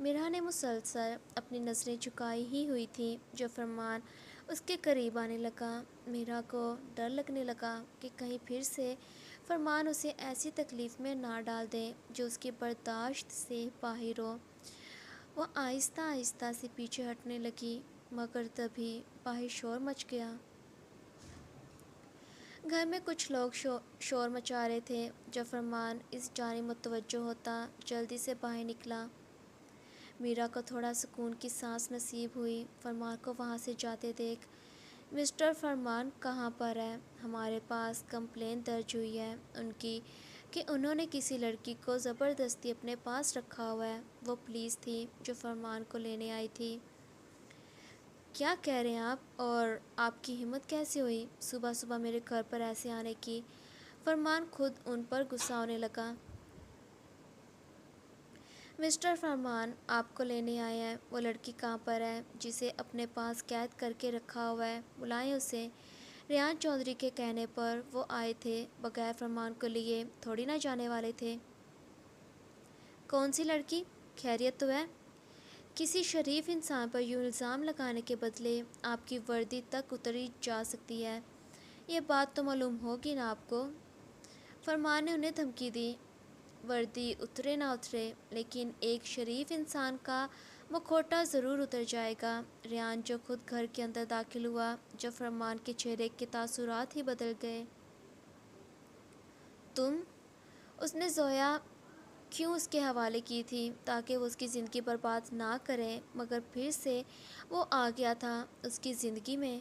میرا نے مسلسل اپنی نظریں جھکائی ہی ہوئی تھیں جو فرمان اس کے قریب آنے لگا۔ میرا کو ڈر لگنے لگا کہ کہیں پھر سے فرمان اسے ایسی تکلیف میں نہ ڈال دے جو اس کی برداشت سے باہر ہو۔ وہ آہستہ آہستہ سے پیچھے ہٹنے لگی مگر تبھی باہر شور مچ گیا۔ گھر میں کچھ لوگ شور مچا رہے تھے۔ جب فرمان اس جانب متوجہ ہوتا جلدی سے باہر نکلا۔ میرا کو تھوڑا سکون کی سانس نصیب ہوئی فرمان کو وہاں سے جاتے دیکھ۔ مسٹر فرمان کہاں پر ہے؟ ہمارے پاس کمپلین درج ہوئی ہے ان کی کہ انہوں نے کسی لڑکی کو زبردستی اپنے پاس رکھا ہوا ہے۔ وہ پولیس تھی جو فرمان کو لینے آئی تھی۔ کیا کہہ رہے ہیں آپ؟ اور آپ کی ہمت کیسے ہوئی صبح صبح میرے گھر پر ایسے آنے کی؟ فرمان خود ان پر غصہ ہونے لگا۔ مسٹر فرمان آپ کو لینے آئے ہیں۔ وہ لڑکی کہاں پر ہے جسے اپنے پاس قید کر کے رکھا ہوا ہے؟ بلائیں اسے۔ ریان چودھری کے کہنے پر وہ آئے تھے، بغیر فرمان کو لیے تھوڑی نہ جانے والے تھے۔ کون سی لڑکی؟ خیریت تو ہے؟ کسی شریف انسان پر یوں الزام لگانے کے بدلے آپ کی وردی تک اتری جا سکتی ہے، یہ بات تو معلوم ہوگی نا آپ کو۔ فرمان نے انہیں دھمکی دی۔ وردی اترے نہ اترے لیکن ایک شریف انسان کا مکھوٹا ضرور اتر جائے گا۔ ریان جو خود گھر کے اندر داخل ہوا جب فرمان کے چہرے کے تاثرات ہی بدل گئے۔ تم؟ اس نے زویا کیوں اس کے حوالے کی تھی تاکہ وہ اس کی زندگی برباد نہ کرے، مگر پھر سے وہ آ گیا تھا اس کی زندگی میں۔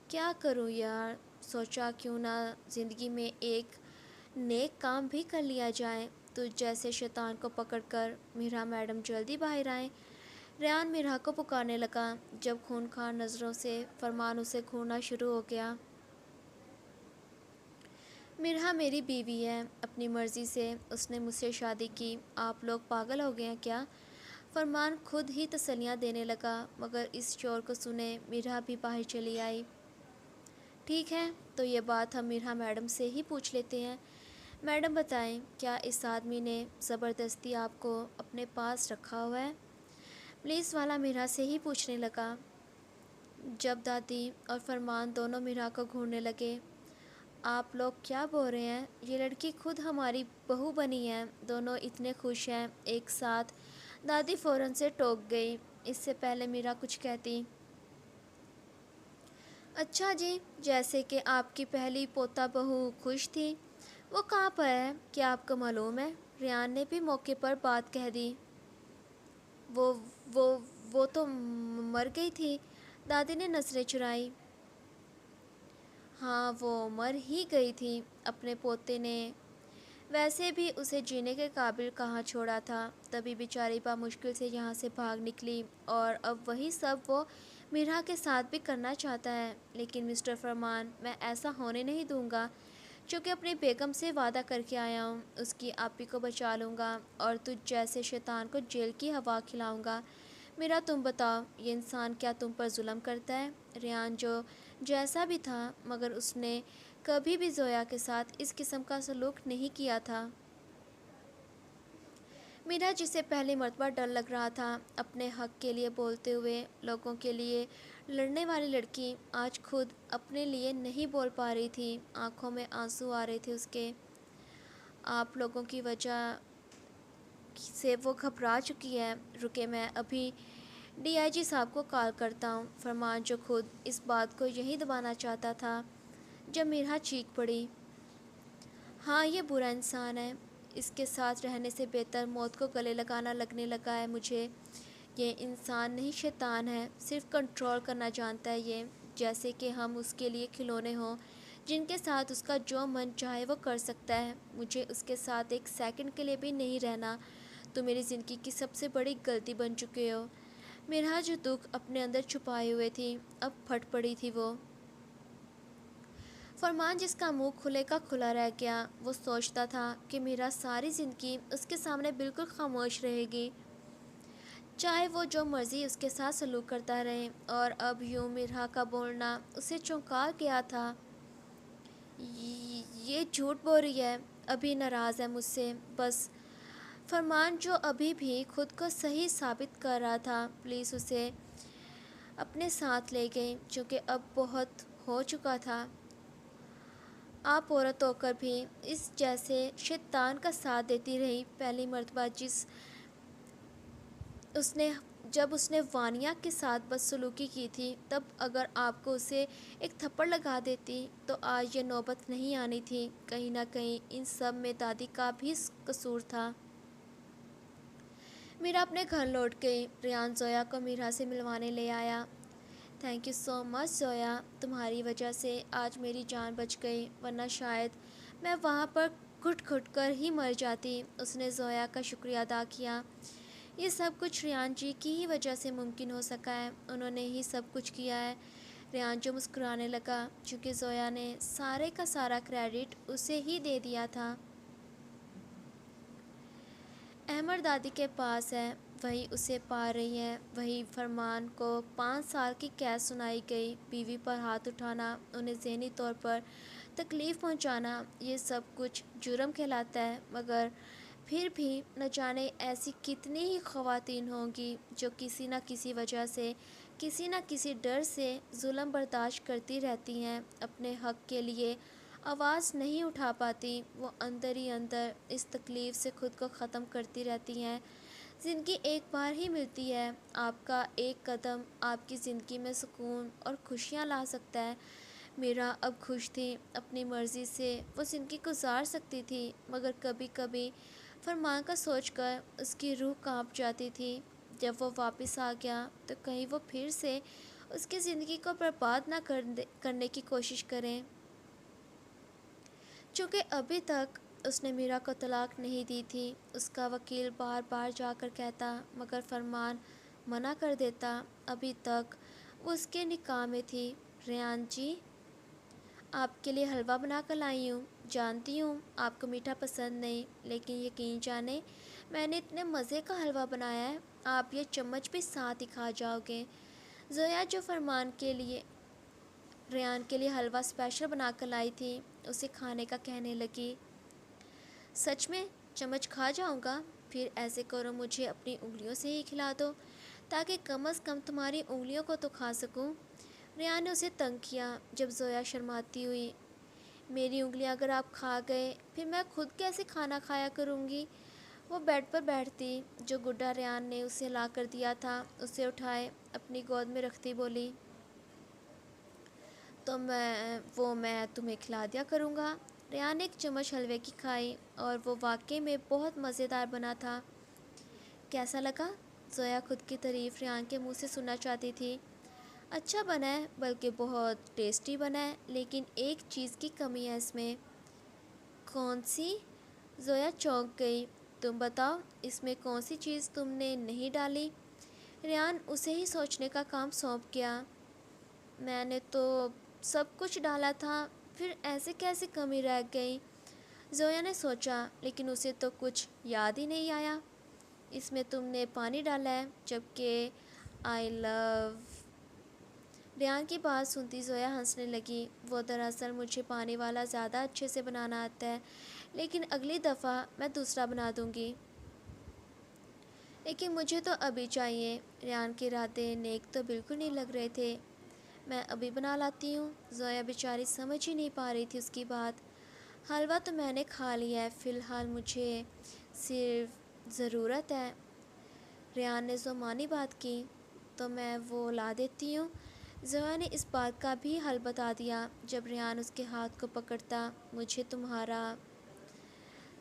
کیا کروں یار، سوچا کیوں نہ زندگی میں ایک نیک کام بھی کر لیا جائے۔ تجھ جیسے شیطان کو پکڑ کر میرا میڈم جلدی باہر آئیں۔ ریان میرا کو پکارنے لگا۔ جب خونخوار نظروں سے فرمان اسے گھورنا شروع ہو گیا۔ میرا میری بیوی ہے، اپنی مرضی سے اس نے مجھ سے شادی کی، آپ لوگ پاگل ہو گئے ہیں کیا؟ فرمان خود ہی تسلیاں دینے لگا مگر اس شور کو سنے میرا بھی باہر چلی آئی۔ ٹھیک ہے تو یہ بات ہم میرا میڈم سے ہی پوچھ لیتے ہیں۔ میڈم بتائیں، کیا اس آدمی نے زبردستی آپ کو اپنے پاس رکھا ہوا ہے؟ پولیس والا میرا سے ہی پوچھنے لگا۔ جب دادی اور فرمان دونوں میرا کو گھورنے لگے۔ آپ لوگ کیا بول رہے ہیں؟ یہ لڑکی خود ہماری بہو بنی ہے، دونوں اتنے خوش ہیں ایک ساتھ۔ دادی فوراً سے ٹوک گئی، اس سے پہلے میرا کچھ کہتی۔ اچھا جی، جیسے کہ آپ کی پہلی پوتا بہو خوش تھی، وہ کہاں پر ہے کیا آپ کو معلوم ہے؟ ریان نے بھی موقع پر بات کہہ دی۔ وہ وہ وہ تو مر گئی تھی، دادی نے نظریں چرائی۔ ہاں وہ مر ہی گئی تھی، اپنے پوتے نے ویسے بھی اسے جینے کے قابل کہاں چھوڑا تھا، تبھی بیچاری بامشکل سے یہاں سے بھاگ نکلی اور اب وہی سب وہ میرا کے ساتھ بھی کرنا چاہتا ہے۔ لیکن مسٹر فرمان، میں ایسا ہونے نہیں دوں گا، چونکہ اپنی بیگم سے وعدہ کر کے آیا ہوں، اس کی آپی کو بچا لوں گا اور تجھ جیسے شیطان کو جیل کی ہوا کھلاؤں گا۔ میرا تم بتاؤ، یہ انسان کیا تم پر ظلم کرتا ہے؟ ریان جو جیسا بھی تھا مگر اس نے کبھی بھی زویا کے ساتھ اس قسم کا سلوک نہیں کیا تھا۔ میرا جسے پہلی مرتبہ ڈر لگ رہا تھا اپنے حق کے لیے بولتے ہوئے، لوگوں کے لیے لڑنے والی لڑکی آج خود اپنے لیے نہیں بول پا رہی تھی، آنکھوں میں آنسو آ رہے تھے اس کے۔ آپ لوگوں کی وجہ سے وہ گھبرا چکی ہے، رکے میں ابھی ڈی آئی جی صاحب کو کال کرتا ہوں۔ فرمان جو خود اس بات کو یہی دبانا چاہتا تھا جب میرا چیخ پڑی۔ ہاں یہ برا انسان ہے، اس کے ساتھ رہنے سے بہتر موت کو گلے لگانا لگنے لگا ہے مجھے۔ یہ انسان نہیں شیطان ہے، صرف کنٹرول کرنا جانتا ہے یہ، جیسے کہ ہم اس کے لیے کھلونے ہوں جن کے ساتھ اس کا جو من چاہے وہ کر سکتا ہے۔ مجھے اس کے ساتھ ایک سیکنڈ کے لیے بھی نہیں رہنا۔ تم میری زندگی کی سب سے بڑی غلطی بن چکے ہو۔ میرا جو دکھ اپنے اندر چھپائے ہوئے تھی اب پھٹ پڑی تھی وہ۔ فرمان جس کا منہ کھلے کا کھلا رہ گیا، وہ سوچتا تھا کہ میرا ساری زندگی اس کے سامنے بالکل خاموش رہے گی، چاہے وہ جو مرضی اس کے ساتھ سلوک کرتا رہے، اور اب یوں میرا کا بولنا اسے چونکا گیا تھا۔ یہ جھوٹ بول رہی ہے، ابھی ناراض ہے مجھ سے، بس فرمان جو ابھی بھی خود کو صحیح ثابت کر رہا تھا، پولیس اسے اپنے ساتھ لے گئی، چونکہ اب بہت ہو چکا تھا۔ آپ عورت ہو کر بھی اس جیسے شیطان کا ساتھ دیتی رہی۔ پہلی مرتبہ جب اس نے وانیا کے ساتھ بدسلوکی کی تھی، تب اگر آپ کو اسے ایک تھپڑ لگا دیتی تو آج یہ نوبت نہیں آنی تھی۔ کہیں نہ کہیں ان سب میں دادی کا بھی قصور تھا۔ میرا اپنے گھر لوٹ گئی۔ ریان زویا کو میرا سے ملوانے لے آیا۔ تھینک یو سو مچ زویا، تمہاری وجہ سے آج میری جان بچ گئی، ورنہ شاید میں وہاں پر گھٹ گھٹ کر ہی مر جاتی۔ اس نے زویا کا شکریہ ادا کیا۔ یہ سب کچھ ریان جی کی ہی وجہ سے ممکن ہو سکا ہے، انہوں نے ہی سب کچھ کیا ہے۔ ریان جو مسکرانے لگا، چونکہ زویا نے سارے کا سارا کریڈٹ اسے ہی دے دیا تھا۔ احمد دادی کے پاس ہے، وہی اسے پال رہی ہے۔ وہی فرمان کو 5 سال کی قید سنائی گئی۔ بیوی پر ہاتھ اٹھانا، انہیں ذہنی طور پر تکلیف پہنچانا، یہ سب کچھ جرم کہلاتا ہے۔ مگر پھر بھی نہ جانے ایسی کتنی ہی خواتین ہوں گی جو کسی نہ کسی وجہ سے، کسی نہ کسی ڈر سے ظلم برداشت کرتی رہتی ہیں، اپنے حق کے لیے آواز نہیں اٹھا پاتی۔ وہ اندر ہی اندر اس تکلیف سے خود کو ختم کرتی رہتی ہیں۔ زندگی ایک بار ہی ملتی ہے، آپ کا ایک قدم آپ کی زندگی میں سکون اور خوشیاں لا سکتا ہے۔ میرا اب خوش تھی، اپنی مرضی سے وہ زندگی گزار سکتی تھی، مگر کبھی کبھی فرمان کا سوچ کر اس کی روح کانپ جاتی تھی۔ جب وہ واپس آ گیا تو کہیں وہ پھر سے اس کی زندگی کو برباد نہ کرنے کی کوشش کریں۔ چونکہ ابھی تک اس نے میرا کو طلاق نہیں دی تھی، اس کا وکیل بار بار جا کر کہتا، مگر فرمان منع کر دیتا۔ ابھی تک وہ اس کے نکاح میں تھی۔ ریان جی، آپ کے لیے حلوہ بنا کر لائی ہوں۔ جانتی ہوں آپ کو میٹھا پسند نہیں، لیکن یقین جانیں میں نے اتنے مزے کا حلوہ بنایا ہے، آپ یہ چمچ بھی ساتھ ہی کھا جاؤ گے۔ زویا جو ریان کے لیے حلوہ اسپیشل بنا کر لائی تھی، اسے کھانے کا کہنے لگی۔ سچ میں چمچ کھا جاؤں گا؟ پھر ایسے کرو، مجھے اپنی انگلیوں سے ہی کھلا دو، تاکہ کم از کم تمہاری انگلیوں کو تو کھا سکوں۔ ریان نے اسے تنگ کیا۔ جب زویا شرماتی ہوئی، میری انگلیاں اگر آپ کھا گئے پھر میں خود کیسے کھانا کھایا کروں گی؟ وہ بیڈ پر بیٹھتی جو گڈا ریان نے اسے لا کر دیا تھا، اسے اٹھائے اپنی گود میں رکھتی بولی، تو میں تمہیں کھلا دیا کروں گا۔ ریان نے ایک چمچ حلوے کی کھائی اور وہ واقعی میں بہت مزیدار بنا تھا۔ کیسا لگا؟ زویا خود کی تعریف ریان کے منہ سے سننا چاہتی تھی۔ اچھا بنا ہے، بلکہ بہت ٹیسٹی بنا ہے، لیکن ایک چیز کی کمی ہے اس میں۔ کون سی؟ زویا چونک گئی۔ تم بتاؤ، اس میں کون سی چیز تم نے نہیں ڈالی؟ ریان اسے ہی سوچنے کا کام سونپ گیا۔ میں نے تو سب کچھ ڈالا تھا، پھر ایسے کیسے کمی رہ گئی؟ زویا نے سوچا، لیکن اسے تو کچھ یاد ہی نہیں آیا۔ اس میں تم نے پانی ڈالا ہے، جبکہ آئی لو۔ ریان کی بات سنتی زویا ہنسنے لگی۔ وہ دراصل مجھے پانی والا زیادہ اچھے سے بنانا آتا ہے، لیکن اگلی دفعہ میں دوسرا بنا دوں گی۔ لیکن مجھے تو ابھی چاہیے۔ ریان کے ارادے نیک تو بالکل نہیں لگ رہے تھے۔ میں ابھی بنا لاتی ہوں۔ زویا بیچاری سمجھ ہی نہیں پا رہی تھی اس کی بات۔ حلوہ تو میں نے کھا لیا ہے، فی الحال مجھے صرف ضرورت ہے۔ ریان نے زمانی بات کی، تو میں وہ لا دیتی ہوں۔ زویا نے اس بات کا بھی حل بتا دیا جب ریان اس کے ہاتھ کو پکڑتا۔ مجھے تمہارا۔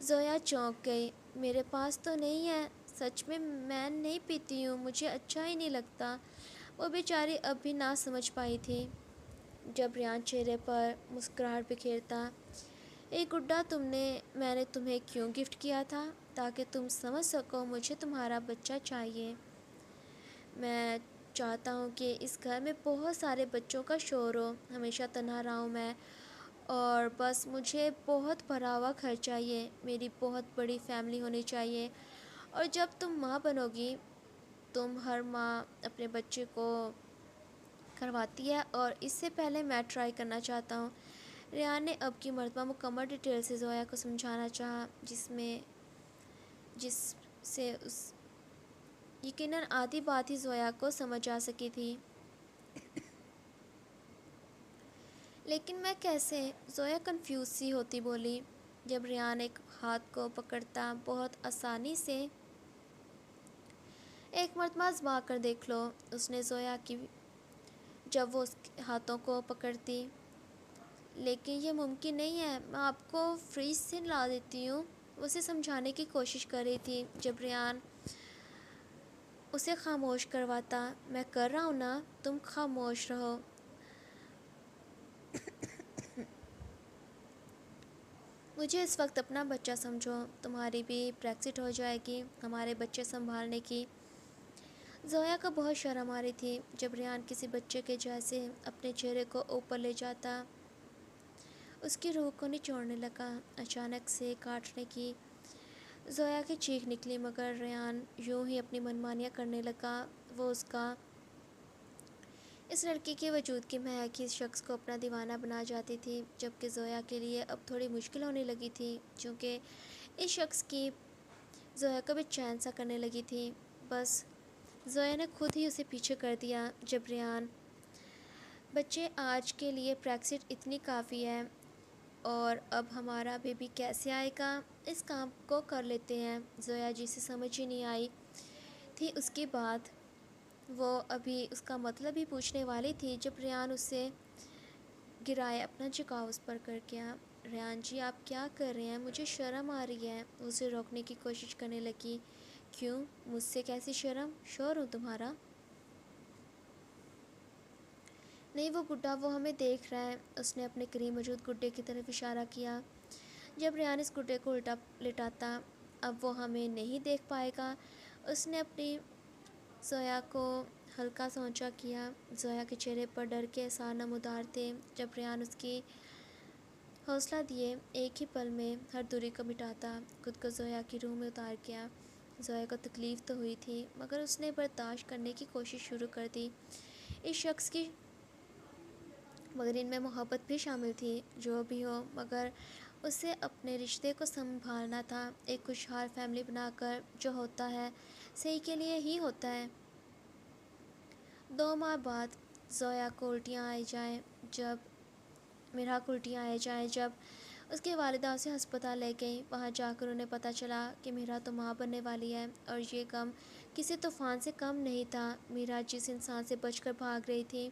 زویا چونک گئی۔ میرے پاس تو نہیں ہے، سچ میں نہیں پیتی ہوں، مجھے اچھا ہی نہیں لگتا۔ وہ بیچاری اب بھی نہ سمجھ پائی تھی۔ جب ریان چہرے پر مسکراہٹ بکھیرتا، اے گڈا، میں نے تمہیں کیوں گفٹ کیا تھا؟ تاکہ تم سمجھ سکو مجھے تمہارا بچہ چاہیے۔ میں چاہتا ہوں کہ اس گھر میں بہت سارے بچوں کا شور ہو، ہمیشہ تنہا رہوں میں، اور بس مجھے بہت بھرا ہوا گھر چاہیے، میری بہت بڑی فیملی ہونی چاہیے۔ اور جب تم ماں بنو گی، تم ہر ماں اپنے بچے کو کرواتی ہے، اور اس سے پہلے میں ٹرائی کرنا چاہتا ہوں۔ ریان نے اب کی مرتبہ مکمل ڈیٹیل سے زویا کو سمجھانا چاہا، جس سے اس یقیناً آدھی بات ہی زویا کو سمجھ آ سکی تھی۔ لیکن میں کیسے؟ زویا کنفیوز سی ہوتی بولی۔ جب ریان ایک ہاتھ کو پکڑتا بہت آسانی سے، ایک مرتبہ آزما کر دیکھ لو، اس نے زویا کی جب وہ اس کے ہاتھوں کو پکڑتی۔ لیکن یہ ممکن نہیں ہے، میں آپ کو فریج سے لا دیتی ہوں، اسے سمجھانے کی کوشش کر رہی تھی جب ریان اسے خاموش کرواتا۔ میں کر رہا ہوں نا، تم خاموش رہو۔ مجھے اس وقت اپنا بچہ سمجھو، تمہاری بھی پریکسٹ ہو جائے گی ہمارے بچے سنبھالنے کی۔ زویا کو بہت شرم آ رہی تھی جب ریان کسی بچے کے جیسے اپنے چہرے کو اوپر لے جاتا، اس کی روح کو نچوڑنے لگا۔ اچانک سے کاٹنے کی زویا کی چیخ نکلی، مگر ریان یوں ہی اپنی منمانیاں کرنے لگا۔ وہ اس لڑکی کے وجود کی مہک ہی اس شخص کو اپنا دیوانہ بنا جاتی تھی، جبکہ زویا کے لیے اب تھوڑی مشکل ہونے لگی تھی، چونکہ اس شخص کی زویا کو بے چین سا کرنے لگی تھی۔ بس زویا نے خود ہی اسے پیچھے کر دیا۔ جب ریان بچے آج کے لیے پریکسٹ اتنی کافی ہے، اور اب ہمارا بیبی کیسے آئے گا؟ اس کام کو کر لیتے ہیں۔ زویا جسے سمجھ ہی نہیں آئی تھی اس کی بات، وہ ابھی اس کا مطلب ہی پوچھنے والی تھی جب ریان اسے گرائے اپنا جھکاؤ اس پر کر گیا۔ ریان جی آپ کیا کر رہے ہیں؟ مجھے شرم آ رہی ہے، اسے روکنے کی کوشش کرنے لگی۔ کیوں؟ مجھ سے کیسی شرم؟ شوہر ہوں تمہارا۔ نہیں وہ بڈھا، وہ ہمیں دیکھ رہا ہے، اس نے اپنے قریب موجود گڈے کی طرف اشارہ کیا۔ جب ریان اس گڈے کو الٹا لٹاتا، اب وہ ہمیں نہیں دیکھ پائے گا۔ اس نے اپنی زویا کو ہلکا سا اونچا کیا۔ زویا کے چہرے پر ڈر کے آثار نمودار تھے جب ریان اس کی حوصلہ دیے ایک ہی پل میں ہر دوری کو مٹاتا، خود کو زویا کی روح میں اتار گیا۔ زویا کو تکلیف تو ہوئی تھی، مگر اس نے برداشت کرنے کی کوشش شروع کر دی اس شخص کی، مگر ان میں محبت بھی شامل تھی۔ جو بھی ہو، مگر اسے اپنے رشتے کو سنبھالنا تھا، ایک خوشحال فیملی بنا کر۔ جو ہوتا ہے صحیح کے لیے ہی ہوتا ہے۔ 2 ماہ بعد زویا کو الٹیاں آ جائیں جب اس کی والدہ اسے ہسپتال لے گئی۔ وہاں جا کر انہیں پتہ چلا کہ میرا تو ماں بننے والی ہے، اور یہ غم کسی طوفان سے کم نہیں تھا۔ میرا جس انسان سے بچ کر بھاگ رہی تھی،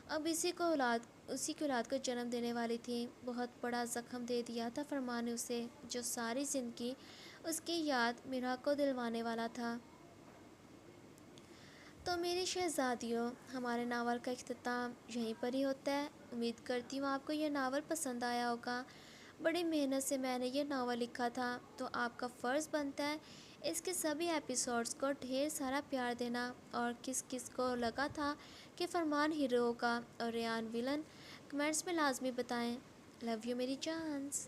اب اسی کی اولاد کو جنم دینے والی تھی۔ بہت بڑا زخم دے دیا تھا فرمان نے اسے، جو ساری زندگی اس کی یاد میرا کو دلوانے والا تھا۔ تو میری شہزادیوں، ہمارے ناول کا اختتام یہیں پر ہی ہوتا ہے۔ امید کرتی ہوں آپ کو یہ ناول پسند آیا ہوگا۔ بڑی محنت سے میں نے یہ ناول لکھا تھا، تو آپ کا فرض بنتا ہے اس کے سبھی ایپیسوڈز کو ڈھیر سارا پیار دینا۔ اور کس کس کو لگا تھا کہ فرمان ہیرو ہوگا اور ریان ویلن، کمنٹس میں لازمی بتائیں۔ لو یو میری جانس۔